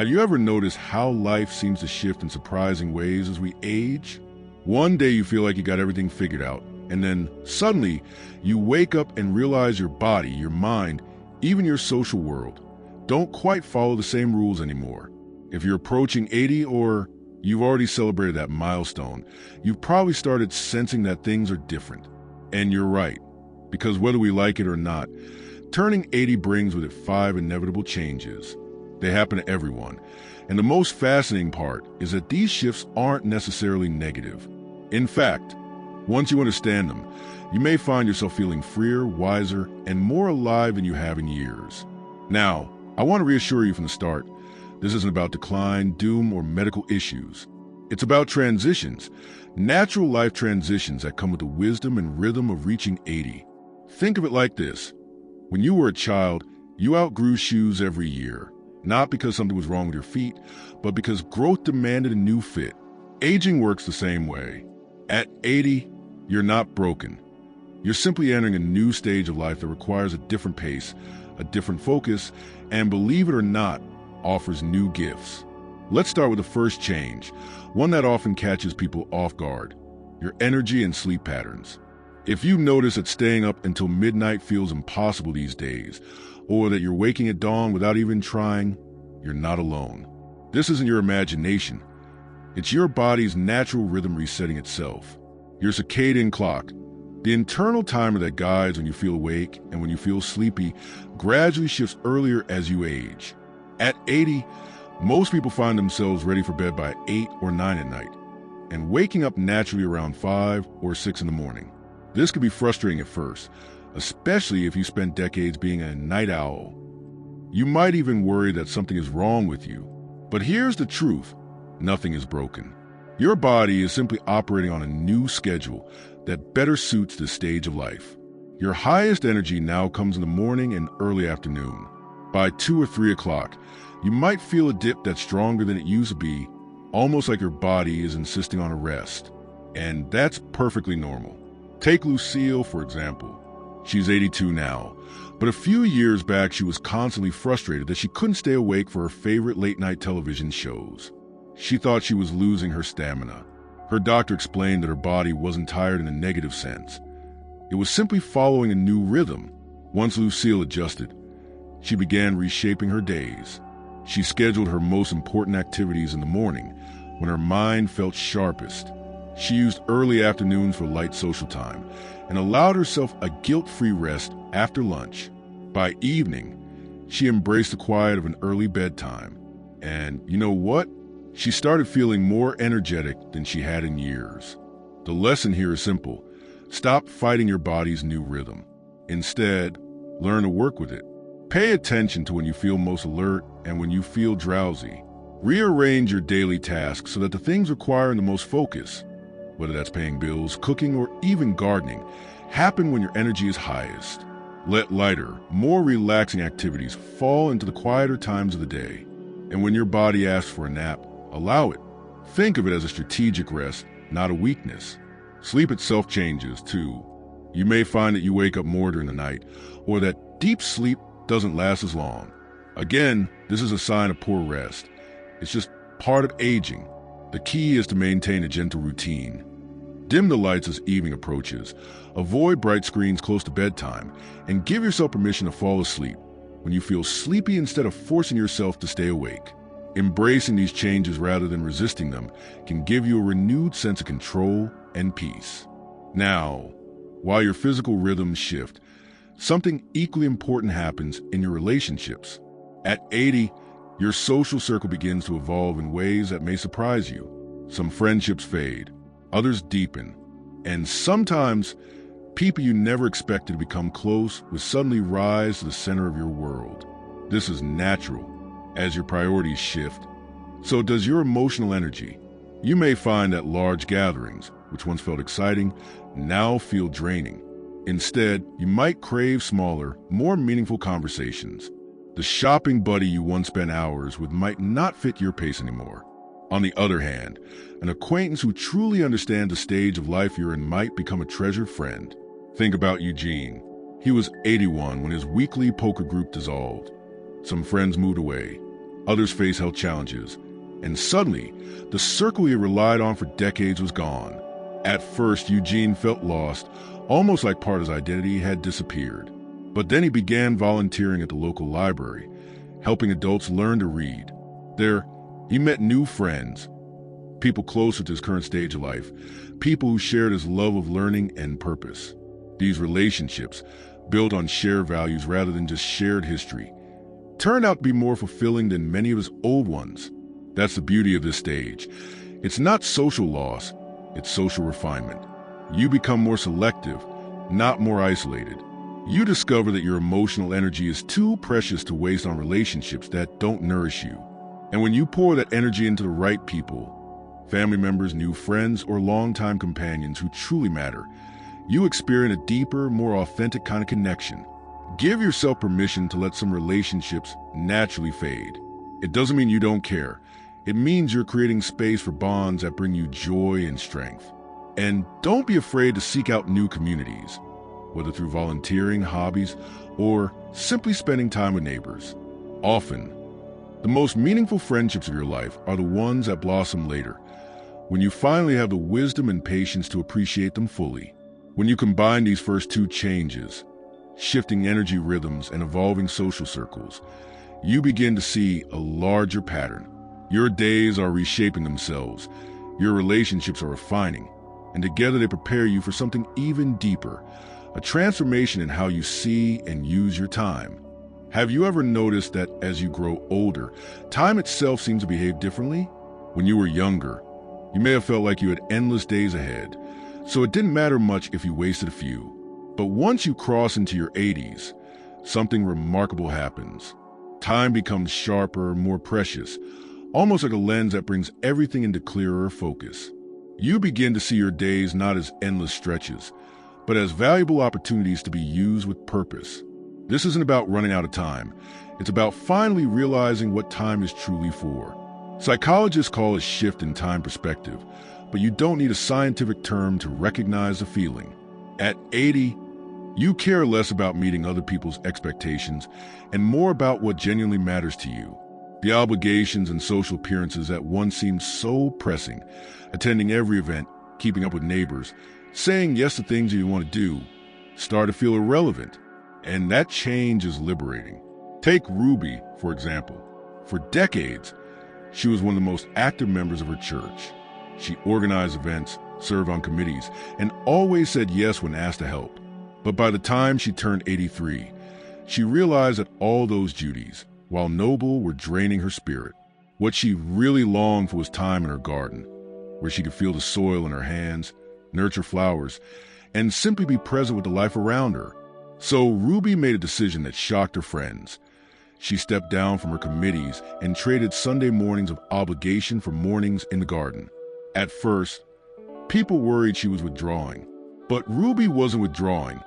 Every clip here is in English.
Have you ever noticed how life seems to shift in surprising ways as we age? One day you feel like you got everything figured out, and then suddenly you wake up and realize your body, your mind, even your social world don't quite follow the same rules anymore. If you're approaching 80 or you've already celebrated that milestone, you've probably started sensing that things are different. And you're right, because whether we like it or not, turning 80 brings with it 5 inevitable changes. They happen to everyone. And the most fascinating part is that these shifts aren't necessarily negative. In fact, once you understand them, you may find yourself feeling freer, wiser, and more alive than you have in years. Now, I want to reassure you from the start, this isn't about decline, doom, or medical issues. It's about transitions, natural life transitions that come with the wisdom and rhythm of reaching 80. Think of it like this. When you were a child, you outgrew shoes every year. Not because something was wrong with your feet, but because growth demanded a new fit. Aging works the same way. At 80, you're not broken. You're simply entering a new stage of life that requires a different pace, a different focus, and believe it or not, offers new gifts. Let's start with the first change, one that often catches people off guard: your energy and sleep patterns. If you notice that staying up until midnight feels impossible these days, or that you're waking at dawn without even trying, you're not alone. This isn't your imagination. It's your body's natural rhythm resetting itself. Your circadian clock, the internal timer that guides when you feel awake and when you feel sleepy, gradually shifts earlier as you age. At 80, most people find themselves ready for bed by 8 or 9 at night, and waking up naturally around 5 or 6 in the morning. This can be frustrating at first, especially if you spent decades being a night owl. You might even worry that something is wrong with you. But here's the truth: nothing is broken. Your body is simply operating on a new schedule that better suits this stage of life. Your highest energy now comes in the morning and early afternoon. By 2 or 3 o'clock, you might feel a dip that's stronger than it used to be, almost like your body is insisting on a rest. And that's perfectly normal. Take Lucille, for example. She's 82 now, but a few years back she was constantly frustrated that she couldn't stay awake for her favorite late-night television shows. She thought she was losing her stamina. Her doctor explained that her body wasn't tired in a negative sense. It was simply following a new rhythm. Once Lucille adjusted, she began reshaping her days. She scheduled her most important activities in the morning, when her mind felt sharpest. She used early afternoons for light social time and allowed herself a guilt-free rest after lunch. By evening, she embraced the quiet of an early bedtime. And you know what? She started feeling more energetic than she had in years. The lesson here is simple. Stop fighting your body's new rhythm. Instead, learn to work with it. Pay attention to when you feel most alert and when you feel drowsy. Rearrange your daily tasks so that the things requiring the most focus, whether that's paying bills, cooking, or even gardening, happen when your energy is highest. Let lighter, more relaxing activities fall into the quieter times of the day. And when your body asks for a nap, allow it. Think of it as a strategic rest, not a weakness. Sleep itself changes, too. You may find that you wake up more during the night, or that deep sleep doesn't last as long. Again, this is a sign of poor rest. It's just part of aging. The key is to maintain a gentle routine. Dim the lights as evening approaches, avoid bright screens close to bedtime, and give yourself permission to fall asleep when you feel sleepy instead of forcing yourself to stay awake. Embracing these changes rather than resisting them can give you a renewed sense of control and peace. Now, while your physical rhythms shift, something equally important happens in your relationships. At 80, your social circle begins to evolve in ways that may surprise you. Some friendships fade, others deepen, and sometimes people you never expected to become close will suddenly rise to the center of your world. This is natural as your priorities shift. So does your emotional energy. You may find that large gatherings, which once felt exciting, now feel draining. Instead, you might crave smaller, more meaningful conversations. The shopping buddy you once spent hours with might not fit your pace anymore. On the other hand, an acquaintance who truly understands the stage of life you're in might become a treasured friend. Think about Eugene. He was 81 when his weekly poker group dissolved. Some friends moved away. Others face health challenges. And suddenly, the circle he relied on for decades was gone. At first, Eugene felt lost, almost like part of his identity had disappeared. But then he began volunteering at the local library, helping adults learn to read. There, he met new friends, people closer to his current stage of life, people who shared his love of learning and purpose. These relationships, built on shared values rather than just shared history, turned out to be more fulfilling than many of his old ones. That's the beauty of this stage. It's not social loss, it's social refinement. You become more selective, not more isolated. You discover that your emotional energy is too precious to waste on relationships that don't nourish you. And when you pour that energy into the right people, family members, new friends, or longtime companions who truly matter, you experience a deeper, more authentic kind of connection. Give yourself permission to let some relationships naturally fade. It doesn't mean you don't care. It means you're creating space for bonds that bring you joy and strength. And don't be afraid to seek out new communities, whether through volunteering, hobbies, or simply spending time with neighbors. Often, the most meaningful friendships of your life are the ones that blossom later, when you finally have the wisdom and patience to appreciate them fully. When you combine these first two changes, shifting energy rhythms and evolving social circles, you begin to see a larger pattern. Your days are reshaping themselves, your relationships are refining, and together they prepare you for something even deeper, a transformation in how you see and use your time. Have you ever noticed that as you grow older, time itself seems to behave differently? When you were younger, you may have felt like you had endless days ahead, so it didn't matter much if you wasted a few. But once you cross into your 80s, something remarkable happens. Time becomes sharper, more precious, almost like a lens that brings everything into clearer focus. You begin to see your days not as endless stretches, but as valuable opportunities to be used with purpose. This isn't about running out of time. It's about finally realizing what time is truly for. Psychologists call it shift in time perspective, but you don't need a scientific term to recognize the feeling. At 80, you care less about meeting other people's expectations and more about what genuinely matters to you. The obligations and social appearances that once seemed so pressing, attending every event, keeping up with neighbors, saying yes to things you want to do, start to feel irrelevant. And that change is liberating. Take Ruby, for example. For decades, she was one of the most active members of her church. She organized events, served on committees, and always said yes when asked to help. But by the time she turned 83, she realized that all those duties, while noble, were draining her spirit. What she really longed for was time in her garden, where she could feel the soil in her hands, nurture flowers, and simply be present with the life around her. So Ruby made a decision that shocked her friends. She stepped down from her committees and traded Sunday mornings of obligation for mornings in the garden. At first, people worried she was withdrawing. But Ruby wasn't withdrawing.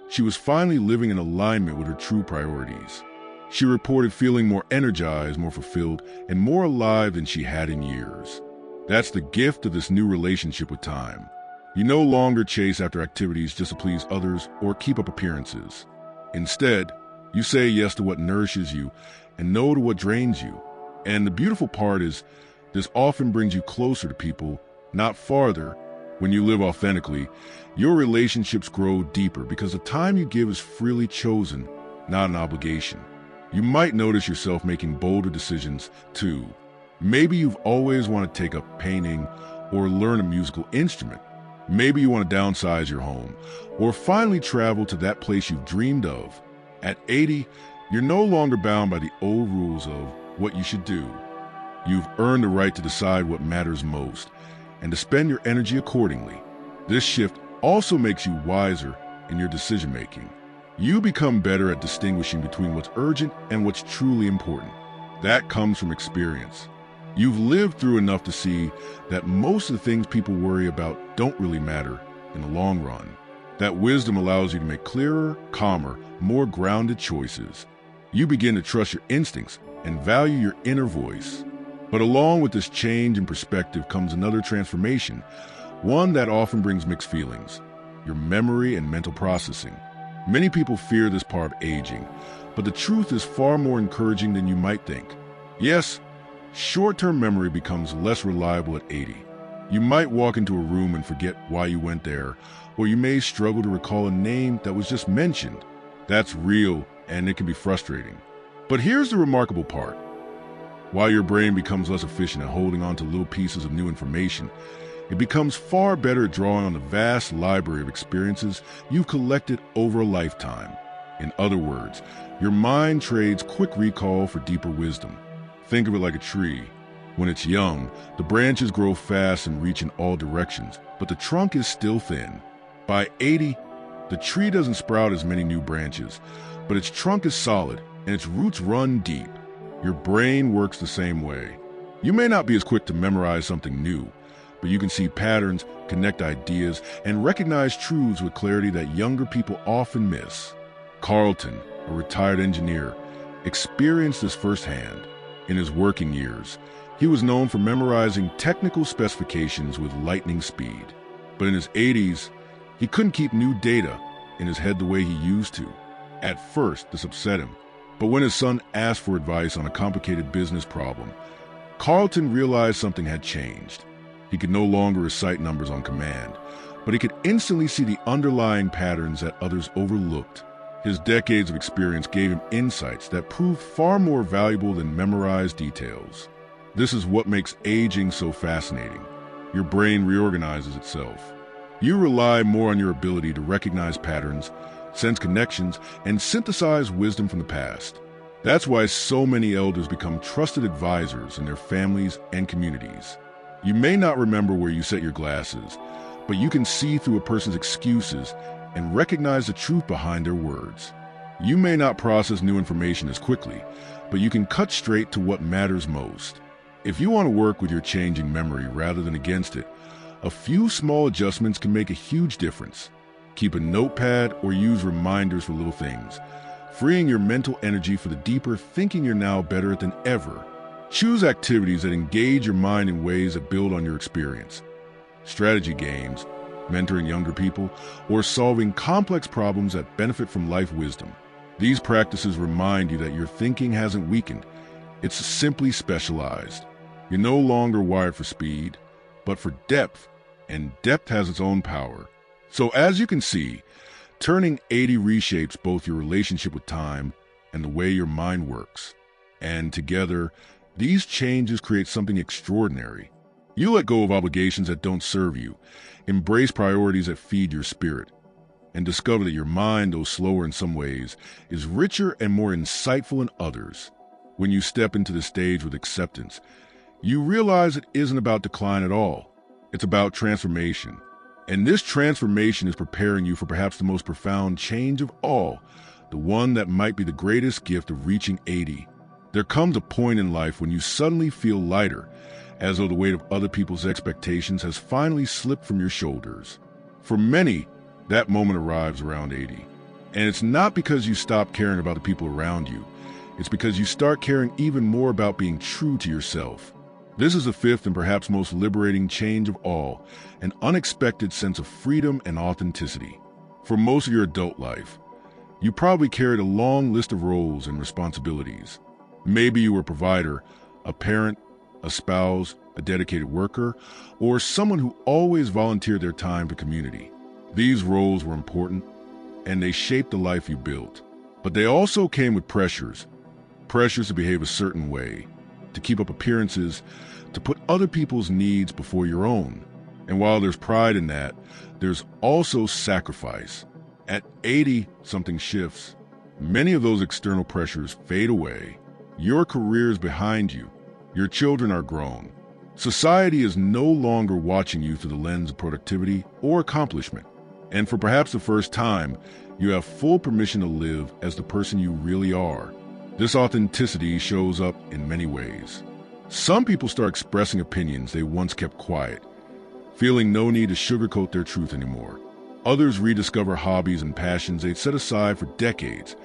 She was finally living in alignment with her true priorities. She reported feeling more energized, more fulfilled, and more alive than she had in years. That's the gift of this new relationship with time. You no longer chase after activities just to please others or keep up appearances. Instead, you say yes to what nourishes you and no to what drains you. And the beautiful part is, this often brings you closer to people, not farther. When you live authentically, your relationships grow deeper because the time you give is freely chosen, not an obligation. You might notice yourself making bolder decisions, too. Maybe you've always wanted to take up painting or learn a musical instrument. Maybe you want to downsize your home or finally travel to that place you've dreamed of. At 80, you're no longer bound by the old rules of what you should do. You've earned the right to decide what matters most and to spend your energy accordingly. This shift also makes you wiser in your decision-making. You become better at distinguishing between what's urgent and what's truly important. That comes from experience. You've lived through enough to see that most of the things people worry about don't really matter in the long run. That wisdom allows you to make clearer, calmer, more grounded choices. You begin to trust your instincts and value your inner voice. But along with this change in perspective comes another transformation, one that often brings mixed feelings: your memory and mental processing. Many people fear this part of aging, but the truth is far more encouraging than you might think. Yes, short-term memory becomes less reliable at 80. You might walk into a room and forget why you went there, or you may struggle to recall a name that was just mentioned. That's real, and it can be frustrating. But here's the remarkable part. While your brain becomes less efficient at holding on to little pieces of new information, it becomes far better at drawing on the vast library of experiences you've collected over a lifetime. In other words, your mind trades quick recall for deeper wisdom. Think of it like a tree. When it's young, the branches grow fast and reach in all directions, but the trunk is still thin. By 80, the tree doesn't sprout as many new branches, but its trunk is solid and its roots run deep. Your brain works the same way. You may not be as quick to memorize something new, but you can see patterns, connect ideas, and recognize truths with clarity that younger people often miss. Carlton, a retired engineer, experienced this firsthand. In his working years, he was known for memorizing technical specifications with lightning speed. But in his 80s, he couldn't keep new data in his head the way he used to. At first, this upset him. But when his son asked for advice on a complicated business problem, Carlton realized something had changed. He could no longer recite numbers on command, but he could instantly see the underlying patterns that others overlooked. His decades of experience gave him insights that proved far more valuable than memorized details. This is what makes aging so fascinating. Your brain reorganizes itself. You rely more on your ability to recognize patterns, sense connections, and synthesize wisdom from the past. That's why so many elders become trusted advisors in their families and communities. You may not remember where you set your glasses, but you can see through a person's excuses and recognize the truth behind their words. You may not process new information as quickly, but you can cut straight to what matters most. If you want to work with your changing memory rather than against it, a few small adjustments can make a huge difference. Keep a notepad or use reminders for little things, freeing your mental energy for the deeper thinking you're now better at than ever. Choose activities that engage your mind in ways that build on your experience. Strategy games, mentoring younger people, or solving complex problems that benefit from life wisdom. These practices remind you that your thinking hasn't weakened. It's simply specialized. You're no longer wired for speed, but for depth, and depth has its own power. So as you can see, turning 80 reshapes both your relationship with time and the way your mind works. And together, these changes create something extraordinary. You let go of obligations that don't serve you, embrace priorities that feed your spirit, and discover that your mind, though slower in some ways, is richer and more insightful in others. When you step into the stage with acceptance, you realize it isn't about decline at all. It's about transformation. And this transformation is preparing you for perhaps the most profound change of all, the one that might be the greatest gift of reaching 80. There comes a point in life when you suddenly feel lighter, as though the weight of other people's expectations has finally slipped from your shoulders. For many, that moment arrives around 80. And it's not because you stop caring about the people around you. It's because you start caring even more about being true to yourself. This is the fifth and perhaps most liberating change of all, an unexpected sense of freedom and authenticity. For most of your adult life, you probably carried a long list of roles and responsibilities. Maybe you were a provider, a parent, a spouse, a dedicated worker, or someone who always volunteered their time for community. These roles were important, and they shaped the life you built. But they also came with pressures to behave a certain way, to keep up appearances, to put other people's needs before your own. And while there's pride in that, there's also sacrifice. At 80, something shifts. Many of those external pressures fade away. Your career is behind you. Your children are grown. Society is no longer watching you through the lens of productivity or accomplishment. And for perhaps the first time, you have full permission to live as the person you really are. This authenticity shows up in many ways. Some people start expressing opinions they once kept quiet, feeling no need to sugarcoat their truth anymore. Others rediscover hobbies and passions they'd set aside for decades,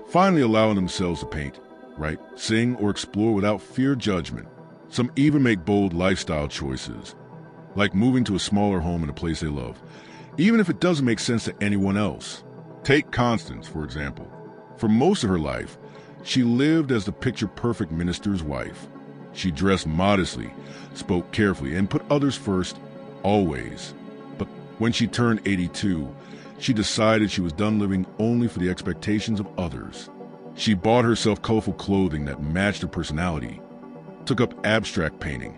finally allowing themselves to paint, write, sing, or explore without fear of judgment. Some even make bold lifestyle choices, like moving to a smaller home in a place they love, even if it doesn't make sense to anyone else. Take Constance, for example. For most of her life, She lived as the picture-perfect minister's wife. She dressed modestly, spoke carefully, and put others first, always. But when she turned 82, she decided she was done living only for the expectations of others. She bought herself colorful clothing that matched her personality, took up abstract painting,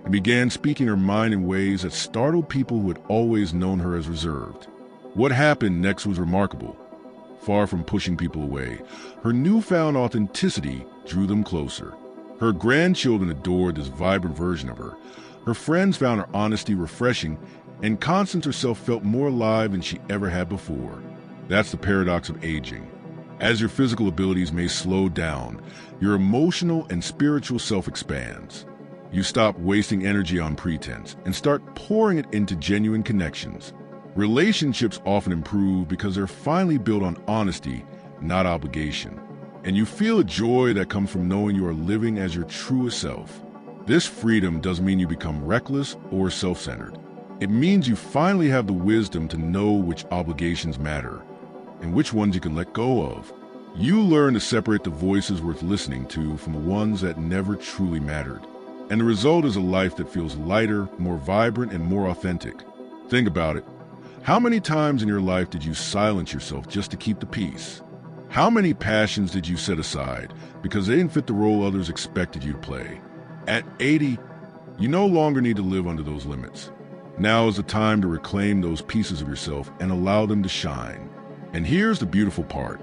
and began speaking her mind in ways that startled people who had always known her as reserved. What happened next was remarkable. Far from pushing people away, her newfound authenticity drew them closer. Her grandchildren adored this vibrant version of her. Her friends found her honesty refreshing, and Constance herself felt more alive than she ever had before. That's the paradox of aging. As your physical abilities may slow down, your emotional and spiritual self expands. You stop wasting energy on pretense and start pouring it into genuine connections. Relationships often improve because they're finally built on honesty, not obligation. And you feel a joy that comes from knowing you are living as your truest self. This freedom doesn't mean you become reckless or self-centered. It means you finally have the wisdom to know which obligations matter and which ones you can let go of. You learn to separate the voices worth listening to from the ones that never truly mattered. And the result is a life that feels lighter, more vibrant, and more authentic. Think about it. How many times in your life did you silence yourself just to keep the peace? How many passions did you set aside because they didn't fit the role others expected you to play? At 80, you no longer need to live under those limits. Now is the time to reclaim those pieces of yourself and allow them to shine. And here's the beautiful part.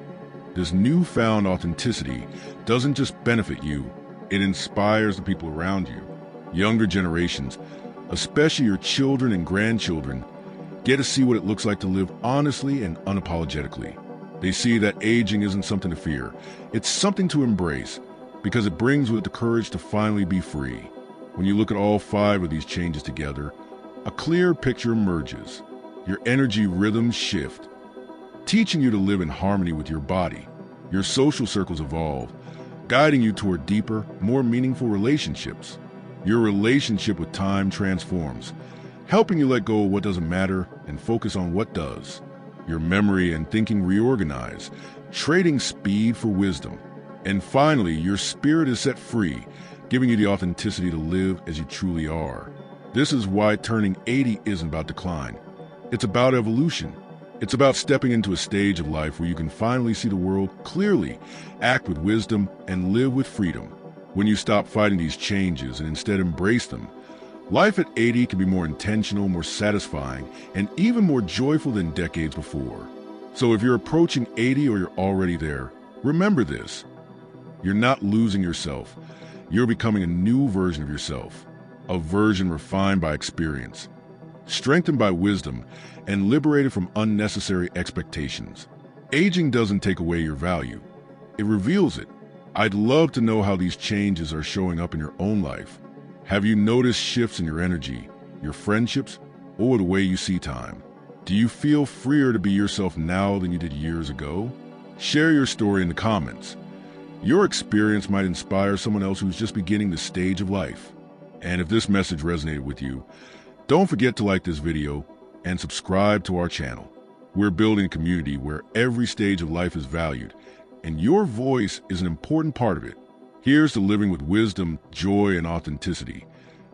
This newfound authenticity doesn't just benefit you, it inspires the people around you. Younger generations, especially your children and grandchildren, get to see what it looks like to live honestly and unapologetically. They see that aging isn't something to fear. It's something to embrace because it brings with it the courage to finally be free. When you look at all 5 of these changes together, a clear picture emerges. Your energy rhythms shift, teaching you to live in harmony with your body. Your social circles evolve, guiding you toward deeper, more meaningful relationships. Your relationship with time transforms, helping you let go of what doesn't matter and focus on what does. Your memory and thinking reorganize, trading speed for wisdom. And finally, your spirit is set free, giving you the authenticity to live as you truly are. This is why turning 80 isn't about decline. It's about evolution. It's about stepping into a stage of life where you can finally see the world clearly, act with wisdom, and live with freedom. When you stop fighting these changes and instead embrace them, life at 80 can be more intentional, more satisfying, and even more joyful than decades before. So if you're approaching 80 or you're already there, remember this. You're not losing yourself. You're becoming a new version of yourself, a version refined by experience, strengthened by wisdom, and liberated from unnecessary expectations. Aging doesn't take away your value. It reveals it. I'd love to know how these changes are showing up in your own life. Have you noticed shifts in your energy, your friendships, or the way you see time? Do you feel freer to be yourself now than you did years ago? Share your story in the comments. Your experience might inspire someone else who's just beginning this stage of life. And if this message resonated with you, don't forget to like this video and subscribe to our channel. We're building a community where every stage of life is valued, and your voice is an important part of it. Here's to living with wisdom, joy, and authenticity.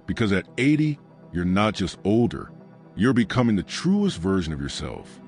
Because at 80, you're not just older, you're becoming the truest version of yourself.